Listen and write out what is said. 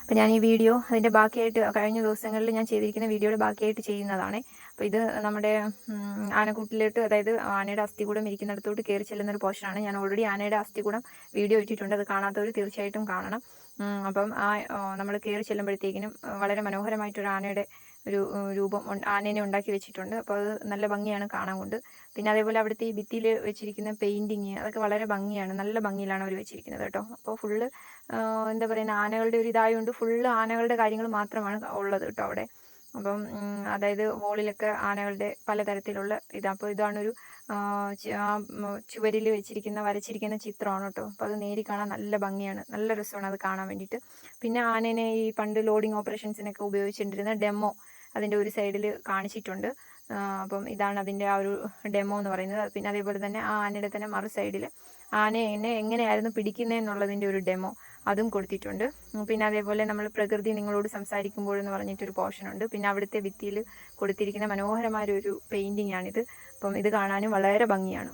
അപ്പോൾ ഞാൻ ഈ വീഡിയോ അതിൻ്റെ ബാക്കിയായിട്ട് കഴിഞ്ഞ ദിവസങ്ങളിൽ ഞാൻ ചെയ്തിരിക്കുന്ന വീഡിയോയുടെ ബാക്കിയായിട്ട് ചെയ്യുന്നതാണ്. അപ്പോൾ ഇത് നമ്മുടെ ആനക്കൂട്ടിലോട്ട്, അതായത് ആനയുടെ അസ്ഥികൂടം ഇരിക്കുന്നിടത്തോട്ട് കയറി ചെല്ലുന്ന ഒരു പോർഷനാണ്. ഞാൻ ഓൾറെഡി ആനയുടെ അസ്ഥികൂടം വീഡിയോ ഇട്ടിട്ടുണ്ട്, അത് കാണാത്തവർ തീർച്ചയായിട്ടും കാണണം. അപ്പം നമ്മൾ കയറി ചെല്ലുമ്പോഴത്തേക്കിനും വളരെ മനോഹരമായിട്ടൊരു ആനയുടെ ഒരു രൂപം ആനേനെ ഉണ്ടാക്കി വെച്ചിട്ടുണ്ട്. അപ്പോൾ അത് നല്ല ഭംഗിയാണ് കാണാൻ കൊണ്ട്. പിന്നെ അതേപോലെ അവിടുത്തെ ഈ ഭിത്തിയിൽ വെച്ചിരിക്കുന്ന പെയിൻറ്റിങ് അതൊക്കെ വളരെ ഭംഗിയാണ്, നല്ല ഭംഗിയിലാണ് അവർ വെച്ചിരിക്കുന്നത് കേട്ടോ. അപ്പോൾ ഫുള്ള് എന്താ പറയുക, ആനകളുടെ ഒരു ഇതായതുകൊണ്ട് ഫുള്ള് ആനകളുടെ കാര്യങ്ങൾ മാത്രമാണ് ഉള്ളത് കേട്ടോ അവിടെ. അപ്പം അതായത് വോളിലൊക്കെ ആനകളുടെ പലതരത്തിലുള്ള ഇതാണ്. അപ്പോൾ ഇതാണൊരു ചുവരിൽ വരച്ചിരിക്കുന്ന ചിത്രമാണ് കേട്ടോ. അപ്പോൾ അത് നേരി കാണാൻ നല്ല ഭംഗിയാണ്, നല്ല രസമാണ് അത് കാണാൻ വേണ്ടിയിട്ട്. പിന്നെ ആനേനെ ഈ പണ്ട് ലോഡിങ് ഓപ്പറേഷൻസിനൊക്കെ ഉപയോഗിച്ചിട്ടിരുന്ന ഡെമോ അതിൻ്റെ ഒരു സൈഡിൽ കാണിച്ചിട്ടുണ്ട്. അപ്പം ഇതാണ് അതിൻ്റെ ആ ഒരു ഡെമോ എന്ന് പറയുന്നത്. പിന്നെ അതേപോലെ തന്നെ ആ ആനയുടെ തന്നെ മറു സൈഡിൽ ആനയെ എങ്ങനെയായിരുന്നു പിടിക്കുന്നതെന്നുള്ളതിൻ്റെ ഒരു ഡെമോ അതും കൊടുത്തിട്ടുണ്ട്. പിന്നെ അതേപോലെ നമ്മൾ പ്രകൃതി നിങ്ങളോട് സംസാരിക്കുമ്പോഴെന്ന് പറഞ്ഞിട്ടൊരു പോർഷനുണ്ട്. പിന്നെ അവിടുത്തെ ഭിത്തിയിൽ കൊടുത്തിരിക്കുന്ന മനോഹരമായ ഒരു പെയിൻറ്റിംഗ് ആണിത്. അപ്പം ഇത് കാണാനും വളരെ ഭംഗിയാണ്.